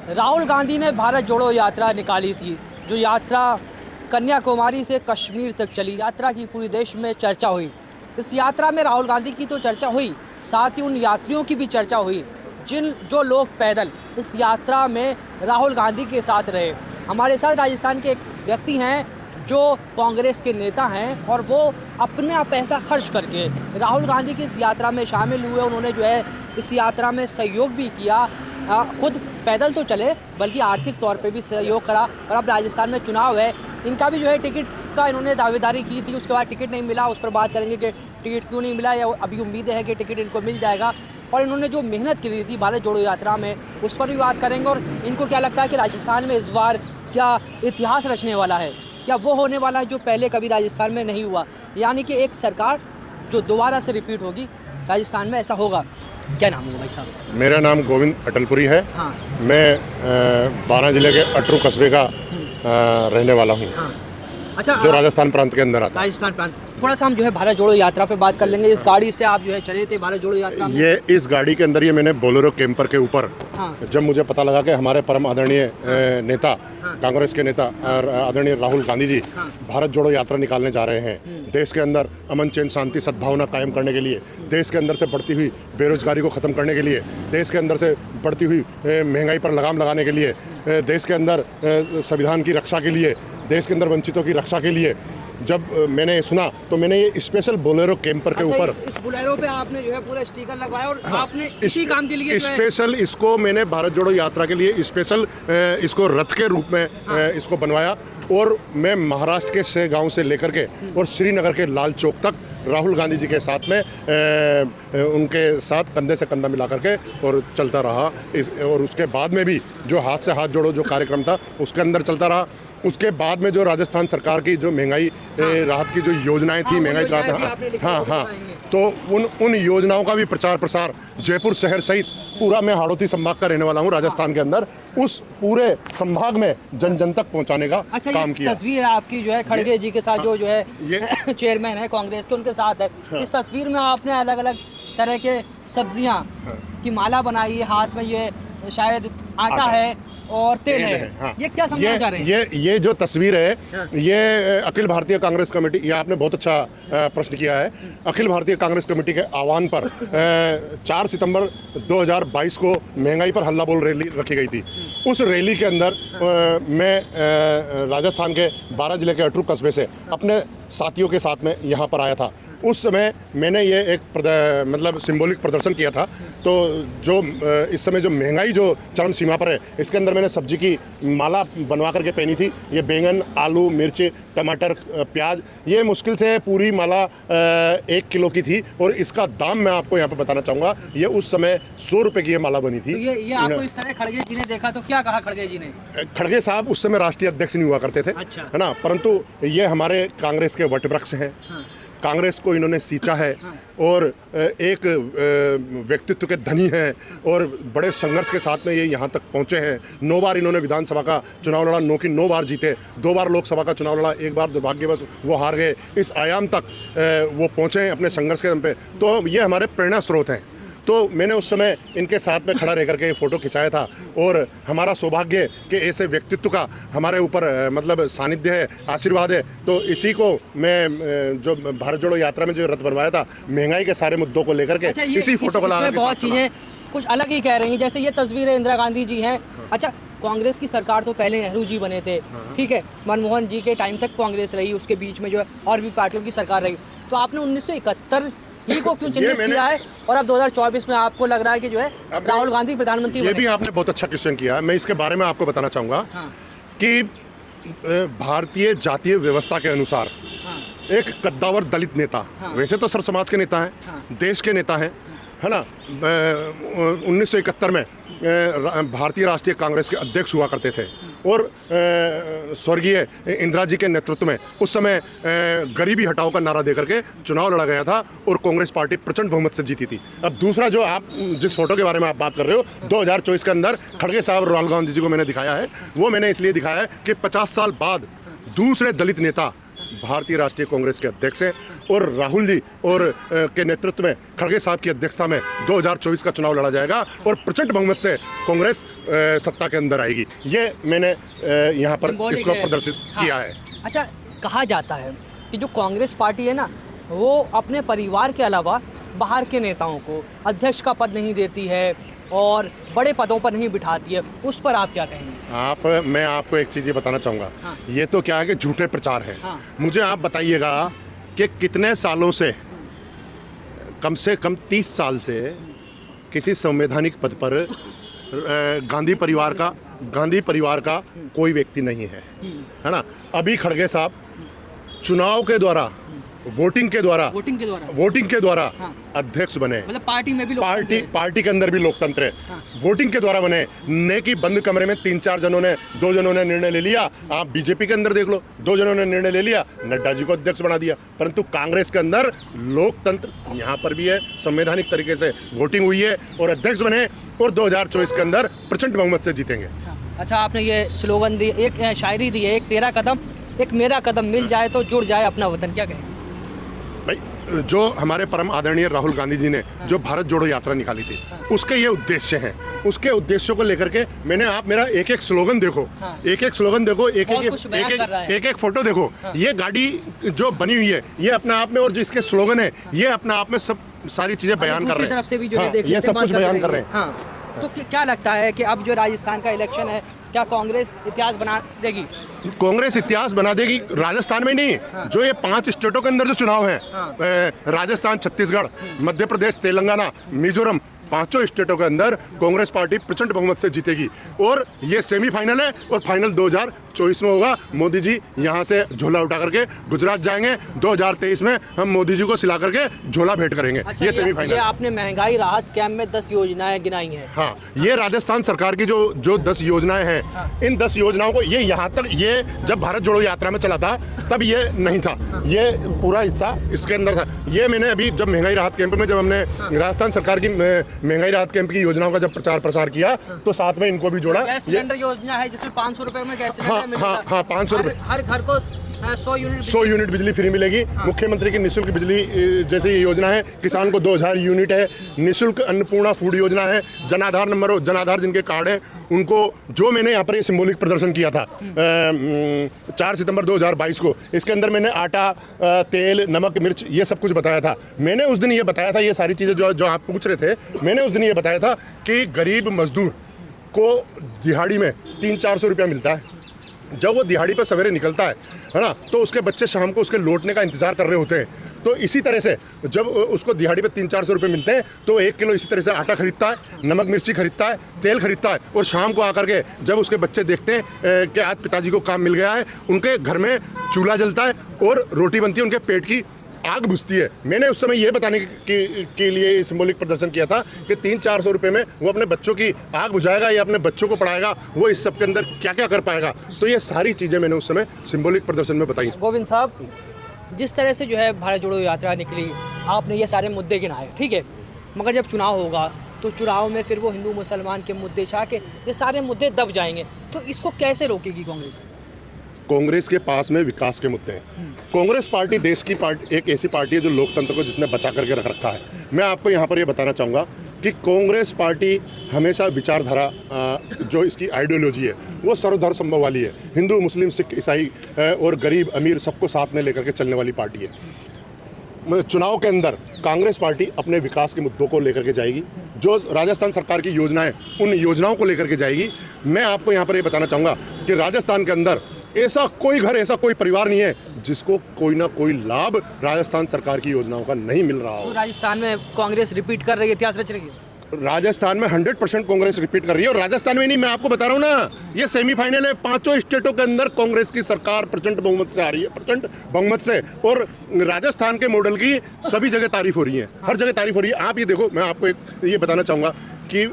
राहुल गांधी ने भारत जोड़ो यात्रा निकाली थी, जो यात्रा कन्याकुमारी से कश्मीर तक चली। यात्रा की पूरी देश में चर्चा हुई। इस यात्रा में राहुल गांधी की तो चर्चा हुई, साथ ही उन यात्रियों की भी चर्चा हुई जो लोग पैदल इस यात्रा में राहुल गांधी के साथ रहे। हमारे साथ राजस्थान के एक व्यक्ति हैं जो कांग्रेस के नेता हैं और वो अपना पैसा खर्च करके राहुल गांधी की इस यात्रा में शामिल हुए। उन्होंने जो है इस यात्रा में सहयोग भी किया, खुद पैदल तो चले बल्कि आर्थिक तौर पे भी सहयोग करा। और अब राजस्थान में चुनाव है, इनका भी जो है टिकट का इन्होंने दावेदारी की थी, उसके बाद टिकट नहीं मिला। उस पर बात करेंगे कि टिकट क्यों नहीं मिला या अभी उम्मीद है कि टिकट इनको मिल जाएगा। और इन्होंने जो मेहनत की थी भारत जोड़ो यात्रा में, उस पर भी बात करेंगे। और इनको क्या लगता है कि राजस्थान में इस बार क्या इतिहास रचने वाला है, क्या वो होने वाला है जो पहले कभी राजस्थान में नहीं हुआ, यानी कि एक सरकार जो दोबारा से रिपीट होगी राजस्थान में, ऐसा होगा। क्या नाम है भाई साहब? मेरा नाम गोविंद अटलपुरी है। हाँ। मैं बारां जिले के अटरू कस्बे का रहने वाला हूँ। हाँ। अच्छा, जो राजस्थान प्रांत के अंदर आता है। राजस्थान प्रांत। थोड़ा सा हम जो है भारत जोड़ो यात्रा पे बात कर लेंगे। इस गाड़ी से आप जो है चले थे भारत जोड़ो यात्रा में? ये इस गाड़ी के अंदर ये मैंने बोलेरो कैंपर के ऊपर, हाँ। जब मुझे पता लगा कि हमारे परम आदरणीय नेता, कांग्रेस के नेता आदरणीय राहुल गांधी जी भारत जोड़ो यात्रा निकालने जा रहे हैं, देश के अंदर अमन चैन शांति सद्भावना कायम करने के लिए, देश के अंदर से बढ़ती हुई बेरोजगारी को ख़त्म करने के लिए, देश के अंदर से बढ़ती हुई महंगाई पर लगाम लगाने के लिए, देश के अंदर संविधान की रक्षा के लिए, देश के अंदर वंचितों की रक्षा के लिए जब मैंने सुना तो मैंने ये स्पेशल बोलेरो कैंपर के ऊपर इस बोलेरो पे आपने जो है पूरा स्टिकर लगवाया और आपने इसी काम के लिए स्पेशल इसको मैंने भारत जोड़ो यात्रा के लिए स्पेशल इसको रथ के रूप में इसको बनवाया। और मैं महाराष्ट्र के शेगांव से लेकर के और श्रीनगर के लाल चौक तक राहुल गांधी जी के साथ में उनके साथ कंधे से कंधा मिला करके और चलता रहा। और उसके बाद में भी जो हाथ से हाथ जोड़ो जो कार्यक्रम था उसके अंदर चलता रहा। उसके बाद में जो राजस्थान सरकार की जो महंगाई राहत की जो योजनाएं थी, महंगाई राहत, हाँ, तो उन योजनाओं का भी प्रचार प्रसार जयपुर शहर सहित पूरा, मैं हाड़ौती संभाग का रहने वाला हूँ राजस्थान के अंदर, उस पूरे संभाग में जन जन तक पहुँचाने का काम किया। तस्वीर आपकी जो है खड़गे जी के साथ, जो है ये चेयरमैन है कांग्रेस के, उनके साथ है। इस तस्वीर में आपने अलग अलग तरह के सब्जियां की माला बनाई है, हाथ में ये शायद आटा है और तेल है। हाँ। ये क्या समझना चाह रहे हैं? ये जो तस्वीर है, ये अखिल भारतीय कांग्रेस कमेटी, ये आपने बहुत अच्छा प्रश्न किया है। अखिल भारतीय कांग्रेस कमेटी के आह्वान पर 4 सितंबर 2022 को महंगाई पर हल्ला बोल रैली रखी गई थी। उस रैली के अंदर मैं राजस्थान के बारां जिले के अटरू कस्बे से अपने साथियों के साथ में यहाँ पर आया था। उस समय मैंने ये एक मतलब सिंबॉलिक प्रदर्शन किया था। तो जो इस समय जो महंगाई जो चरम सीमा पर है, इसके अंदर मैंने सब्जी की माला बनवा करके पहनी थी। ये बैंगन, आलू, मिर्च, टमाटर, प्याज, ये मुश्किल से पूरी माला 1 किलो की थी। और इसका दाम मैं आपको यहाँ पर बताना चाहूँगा, ये उस समय 100 रुपये की ये माला बनी थी। तो ये आपको इस तरह खड़गे जी ने देखा तो क्या कहा खड़गे जी ने? खड़गे साहब उस समय राष्ट्रीय अध्यक्ष नहीं हुआ करते थे, अच्छा, है ना, परंतु ये हमारे कांग्रेस के वटवृक्ष हैं। हाँ। कांग्रेस को इन्होंने सींचा है और एक व्यक्तित्व के धनी हैं और बड़े संघर्ष के साथ में ये यहाँ तक पहुँचे हैं। 9 बार इन्होंने विधानसभा का चुनाव लड़ा, 9 बार जीते, 2 बार लोकसभा का चुनाव लड़ा, 1 बार दुर्भाग्यवश वो हार गए। इस आयाम तक वो पहुँचे हैं अपने संघर्ष के दम पे। तो ये हमारे प्रेरणा स्रोत हैं। तो मैंने उस समय इनके साथ में खड़ा रह करके फ़ोटो खिंचाया था। और हमारा सौभाग्य कि ऐसे व्यक्तित्व का हमारे ऊपर मतलब सानिध्य है, आशीर्वाद है। तो इसी को मैं जो भारत जोड़ो यात्रा में जो रथ बनवाया था, महंगाई के सारे मुद्दों को लेकर के, इसी फोटो को लगा। बहुत चीज़ें कुछ अलग ही कह रही हैं, जैसे ये तस्वीरें इंदिरा गांधी जी हैं। अच्छा, कांग्रेस की सरकार तो पहले नेहरू जी बने थे, ठीक है, मनमोहन जी के टाइम तक कांग्रेस रही, उसके बीच में जो है और भी पार्टियों की सरकार रही। तो आपने 1971 ही को क्यों चिन्हित किया है और अब 2024 में आपको लग रहा है कि जो है राहुल गांधी प्रधानमंत्री? ये भी आपने बहुत अच्छा क्वेश्चन किया है। मैं इसके बारे में आपको बताना चाहूँगा कि भारतीय जातीय व्यवस्था के अनुसार एक कद्दावर दलित नेता, वैसे तो सर समाज के नेता हैं, देश के नेता हैं, है ना, 1971 में भारतीय राष्ट्रीय कांग्रेस के अध्यक्ष हुआ करते थे। और स्वर्गीय इंदिरा जी के नेतृत्व में उस समय गरीबी हटाओ का नारा देकर के चुनाव लड़ा गया था और कांग्रेस पार्टी प्रचंड बहुमत से जीती थी। अब दूसरा जो आप जिस फोटो के बारे में आप बात कर रहे हो, 2024 के अंदर खड़गे साहब राहुल गांधी जी को मैंने दिखाया है। वो मैंने इसलिए दिखाया है कि 50 साल बाद दूसरे दलित नेता भारतीय राष्ट्रीय कांग्रेस के अध्यक्ष हैं और राहुल जी और के नेतृत्व में खड़गे साहब की अध्यक्षता में 2024 का चुनाव लड़ा जाएगा और प्रचंड बहुमत से कांग्रेस सत्ता के अंदर आएगी। ये मैंने यहाँ पर Symbolic इसको है। प्रदर्शित किया है। अच्छा, कहा जाता है कि जो कांग्रेस पार्टी है ना, वो अपने परिवार के अलावा बाहर के नेताओं को अध्यक्ष का पद नहीं देती है और बड़े पदों पर नहीं बिठाती है, उस पर आप क्या कहेंगे? मैं आपको एक चीज़ ये बताना चाहूँगा। हाँ। ये तो क्या है कि झूठे प्रचार है। हाँ। मुझे आप बताइएगा कि कितने सालों से कम 30 साल से किसी संवैधानिक पद पर गांधी परिवार का कोई व्यक्ति नहीं है ना। अभी खड़गे साहब चुनाव के द्वारा वोटिंग के द्वारा हाँ। अध्यक्ष बने। मतलब पार्टी में भी पार्टी के अंदर भी लोकतंत्र है। हाँ। वोटिंग के द्वारा बने। नेकी बंद कमरे में 2 जनों ने निर्णय ले लिया। आप बीजेपी के अंदर देख लो, 2 जनों ने निर्णय ले लिया, नड्डा जी को अध्यक्ष बना दिया। परंतु कांग्रेस के अंदर लोकतंत्र यहाँ पर भी है, संवैधानिक तरीके से वोटिंग हुई है और अध्यक्ष बने और 2024 के अंदर प्रचंड बहुमत से जीतेंगे। अच्छा, आपने ये स्लोगन दी, एक शायरी दी है, एक तेरा कदम एक मेरा कदम, मिल जाए तो जुड़ जाए अपना वतन, क्या कहें? भाई, जो हमारे परम आदरणीय राहुल गांधी जी ने जो भारत जोड़ो यात्रा निकाली थी, उसके ये उद्देश्य हैं। उसके उद्देश्यों को लेकर के आप मेरा एक स्लोगन देखो, एक स्लोगन देखो, एक फोटो देखो। ये गाड़ी जो बनी हुई है, ये अपने आप में, और जो इसके स्लोगन है, ये अपने आप में सब सारी चीजें बयान कर रहे हैं। तरफ से भी जो है ये सब कुछ बयान कर रहे हैं। तो क्या लगता है कि अब जो राजस्थान का इलेक्शन है, क्या कांग्रेस इतिहास बना देगी? कांग्रेस इतिहास बना देगी। राजस्थान में नहीं, जो ये 5 स्टेटों के अंदर जो चुनाव है, राजस्थान, छत्तीसगढ़, मध्य प्रदेश, तेलंगाना, मिजोरम, 5 स्टेटों के अंदर कांग्रेस पार्टी प्रचंड बहुमत से जीतेगी। और ये सेमीफाइनल है और फाइनल 2024 में होगा। मोदी जी यहाँ से झोला उठा करके गुजरात जाएंगे। 2023 में हम मोदी जी को सिला करके झोला भेंट करेंगे। अच्छा, ये सेमीफाइनल। ये आपने महंगाई राहत कैंप में 10 योजनाएं गिनाई हैं। हाँ, ये राजस्थान सरकार की जो 10 योजनाएं हैं, इन 10 योजनाओं को ये यहाँ तक, ये जब भारत जोड़ो यात्रा में चला था तब ये नहीं था, ये पूरा हिस्सा इसके अंदर था। ये मैंने अभी जब महंगाई राहत कैंप में, जब हमने राजस्थान सरकार की महंगाई राहत कैंप की योजनाओं का जब प्रचार प्रसार किया, तो साथ में इनको भी जोड़ा। गैस सिलेंडर योजना है जिसमें 500 रुपए में गैस सिलेंडर मिलेगा। हाँ, 500 रुपए, हर घर को 100 यूनिट बिजली फ्री मिलेगी। मुख्यमंत्री की निःशुल्क बिजली जैसे ये योजना है। किसान को 2000 यूनिट है। निःशुल्क अन्नपूर्णा फूड योजना है। जनाधार नंबर, जनाधार जिनके कार्ड है उनको, जो मैंने यहाँ पर ये सिंबॉलिक प्रदर्शन किया था 4 सितंबर 2022 को, इसके अंदर मैंने आटा, तेल, नमक, मिर्च, ये सब कुछ बताया था। मैंने उस दिन ये बताया था, ये सारी चीज़ें जो आप पूछ रहे थे, मैंने उस दिन ये बताया था कि गरीब मजदूर को दिहाड़ी में 300-400 रुपया मिलता है। जब वो दिहाड़ी पर सवेरे निकलता है ना, तो उसके बच्चे शाम को उसके लौटने का इंतजार कर रहे होते हैं। तो इसी तरह से जब उसको दिहाड़ी पे 300-400 रुपये मिलते हैं, तो 1 किलो इसी तरह से आटा खरीदता है, नमक मिर्ची खरीदता है, तेल खरीदता है। और शाम को आकर के जब उसके बच्चे देखते हैं कि आज पिताजी को काम मिल गया है, उनके घर में चूल्हा जलता है और रोटी बनती है, उनके पेट की आग बुझती है। मैंने उस समय ये बताने के लिए सिंबॉलिक प्रदर्शन किया था कि 300-400 रुपये में वो अपने बच्चों की आग बुझाएगा या अपने बच्चों को पढ़ाएगा, वो इस सब के अंदर क्या क्या कर पाएगा। तो ये सारी चीज़ें मैंने उस समय सिंबॉलिक प्रदर्शन में बताई। गोविंद साहब, जिस तरह से जो है भारत जोड़ो यात्रा निकली, आपने ये सारे मुद्दे गिनाए, ठीक है, मगर जब चुनाव होगा तो चुनाव में फिर वो हिंदू मुसलमान के मुद्दे छा के ये सारे मुद्दे दब जाएंगे, तो इसको कैसे रोकेगी कांग्रेस? कांग्रेस के पास में विकास के मुद्दे हैं। कांग्रेस पार्टी देश की पार्टी, एक ऐसी पार्टी है जो लोकतंत्र को जिसने बचा करके रख रखा है। मैं आपको यहाँ पर ये बताना चाहूँगा कि कांग्रेस पार्टी हमेशा विचारधारा, जो इसकी आइडियोलॉजी है, वो सर्वधर्म संभव वाली है। हिंदू, मुस्लिम, सिख, ईसाई और गरीब अमीर सबको साथ में लेकर के चलने वाली पार्टी है। चुनाव के अंदर कांग्रेस पार्टी अपने विकास के मुद्दों को लेकर के जाएगी। जो राजस्थान सरकार की योजनाएं, उन योजनाओं को लेकर के जाएगी। मैं आपको यहाँ पर ये बताना चाहूँगा कि राजस्थान के अंदर ऐसा कोई घर, ऐसा कोई परिवार नहीं है जिसको कोई ना कोई लाभ राजस्थान सरकार की योजनाओं का नहीं मिल रहा हो। तो राजस्थान में कांग्रेस रिपीट कर रही है, इतिहास रच रही है। राजस्थान में 100% कांग्रेस रिपीट कर रही है। और राजस्थान में नहीं, मैं आपको बता रहा हूँ ना, ये सेमीफाइनल है। 5 स्टेटों के अंदर कांग्रेस की सरकार प्रचंड बहुमत से आ रही है, प्रचंड बहुमत से। और राजस्थान के मॉडल की सभी जगह तारीफ हो रही है, हर जगह तारीफ हो रही है। आप ये देखो, मैं आपको ये बताना चाहूँगा कि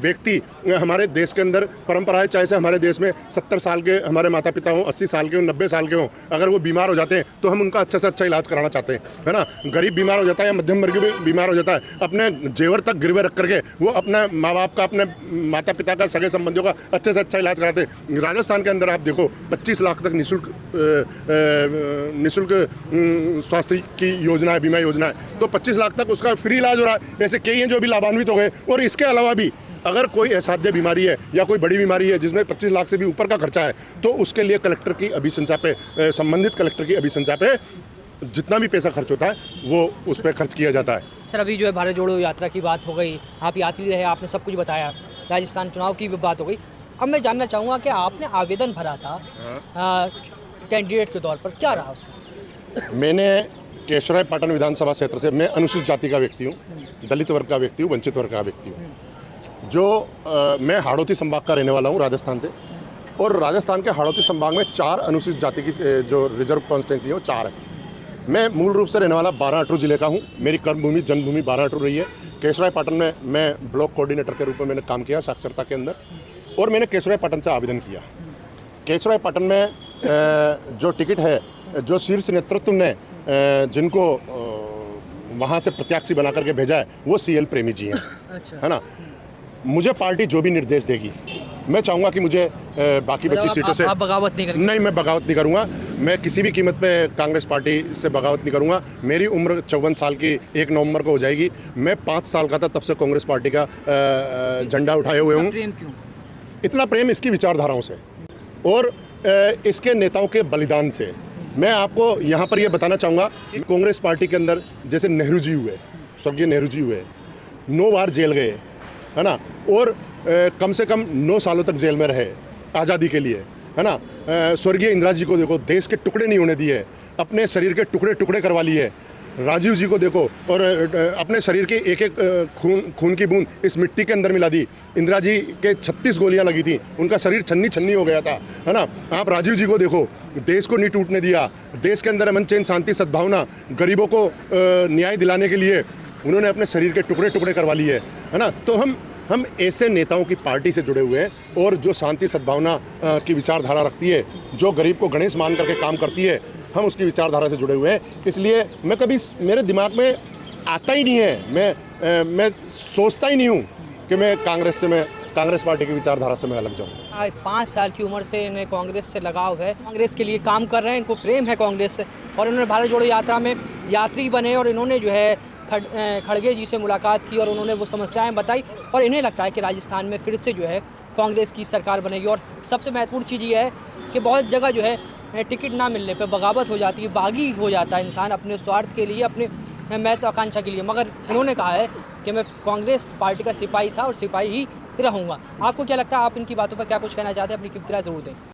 व्यक्ति हमारे देश के अंदर परंपरा है, चाहे से हमारे देश में 70 साल के हमारे माता पिता हों, 80 साल के हों, 90 साल के हों, अगर वो बीमार हो जाते हैं तो हम उनका अच्छा से अच्छा इलाज कराना चाहते हैं, है ना। गरीब बीमार हो जाता है या मध्यम वर्ग भी बीमार हो जाता है, अपने जेवर तक गिरवे रख करके वो अपने माँ बाप का, अपने माता पिता का, सगे संबंधियों का अच्छे से अच्छा इलाज कराते हैं। राजस्थान के अंदर आप देखो 25 लाख तक निःशुल्क स्वास्थ्य की योजना है, बीमा योजना है, तो 25 लाख तक उसका फ्री इलाज हो रहा है। ऐसे कई हैं जो भी लाभान्वित हो गए। और इसके अलावा भी अगर कोई असाध्य बीमारी है या कोई बड़ी बीमारी है जिसमें 25 लाख से भी ऊपर का खर्चा है, तो उसके लिए कलेक्टर की अभिशंसा पे, संबंधित कलेक्टर की अभिशंसा पे जितना भी पैसा खर्च होता है वो उस पर खर्च किया जाता है। सर, अभी जो है भारत जोड़ो यात्रा की बात हो गई, आप यात्री रहे, आपने सब कुछ बताया, राजस्थान चुनाव की भी बात हो गई। अब मैं जानना चाहूँगा कि आपने आवेदन भरा था कैंडिडेट के तौर पर, क्या रहा उसका? मैंने केशवराय पाटन विधानसभा क्षेत्र से, मैं अनुसूचित जाति का व्यक्ति हूँ, दलित वर्ग का व्यक्ति हूँ, वंचित वर्ग का व्यक्ति हूँ, जो मैं हाड़ौती संभाग का रहने वाला हूँ राजस्थान से। और राजस्थान के हाड़ौती संभाग में 4 अनुसूचित जाति की जो रिजर्व कॉन्स्टिट्यूंसी है वो 4 है। मैं मूल रूप से रहने वाला बाराअटू जिले का हूँ, मेरी कर्मभूमि जन्मभूमि बाराअटू रही है। केशवराय पाटन में मैं ब्लॉक कोऑर्डिनेटर के रूप में मैंने काम किया साक्षरता के अंदर, और मैंने केशवराय पाटन से आवेदन किया। केशवराय पाटन में जो टिकट है, जो शीर्ष नेतृत्व ने जिनको वहाँ से प्रत्याशी बना करके भेजा है वो CL प्रेमी जी हैं, अच्छा, है ना। मुझे पार्टी जो भी निर्देश देगी, मैं चाहूँगा कि मुझे बाकी बची सीटों से, आप बगावत नहीं करेंगे? नहीं, मैं बगावत नहीं करूँगा। मैं किसी भी कीमत पे कांग्रेस पार्टी से बगावत नहीं करूँगा। मेरी उम्र 54 साल की 1 नवंबर को हो जाएगी। मैं 5 साल का था तब से कांग्रेस पार्टी का झंडा उठाए हुए हूँ। प्रेम क्यों? इतना प्रेम इसकी विचारधाराओं से और इसके नेताओं के बलिदान से। मैं आपको यहाँ पर यह बताना चाहूँगा कि कांग्रेस पार्टी के अंदर जैसे नेहरू जी हुए, स्वर्गीय नेहरू जी हुए, 9 बार जेल गए, है ना, और कम से कम 9 सालों तक जेल में रहे आज़ादी के लिए, है ना। स्वर्गीय इंदिरा जी को देखो, देश के टुकड़े नहीं होने दिए, अपने शरीर के टुकड़े टुकड़े करवा लिए। राजीव जी को देखो, और अपने शरीर के एक एक खून की बूंद इस मिट्टी के अंदर मिला दी। इंदिरा जी के 36 गोलियां लगी थी, उनका शरीर छन्नी छन्नी हो गया था, है ना। आप राजीव जी को देखो, देश को नहीं टूटने दिया, देश के अंदर अमन चैन शांति सद्भावना, गरीबों को न्याय दिलाने के लिए उन्होंने अपने शरीर के टुकड़े टुकड़े करवा लिए, है ना। तो हम ऐसे नेताओं की पार्टी से जुड़े हुए हैं और जो शांति सद्भावना की विचारधारा रखती है, जो गरीब को गणेश मान करके काम करती है, हम उसकी विचारधारा से जुड़े हुए हैं। इसलिए मैं कभी, मेरे दिमाग में आता ही नहीं है, मैं सोचता ही नहीं हूँ कि मैं कांग्रेस पार्टी की विचारधारा से मैं अलग जाऊँ। 5 साल की उम्र से इन्हें कांग्रेस से लगाव है, कांग्रेस के लिए काम कर रहे हैं, इनको प्रेम है कांग्रेस से, और इन्होंने भारत जोड़ो यात्रा में यात्री बने और इन्होंने जो है खड़गे जी से मुलाकात की और उन्होंने वो समस्याएं बताई, और इन्हें लगता है कि राजस्थान में फिर से जो है कांग्रेस की सरकार बनेगी। और सबसे महत्वपूर्ण चीज़ ये है कि बहुत जगह जो है टिकट ना मिलने पर बगावत हो जाती है, बागी हो जाता है इंसान अपने स्वार्थ के लिए, अपने महत्वाकांक्षा के लिए। मगर इन्होंने कहा है कि मैं कांग्रेस पार्टी का सिपाही था और सिपाही ही रहूँगा। आपको क्या लगता है, आप इनकी बातों पर क्या कुछ कहना चाहते हैं? अपनी कीमती राय ज़रूर दें।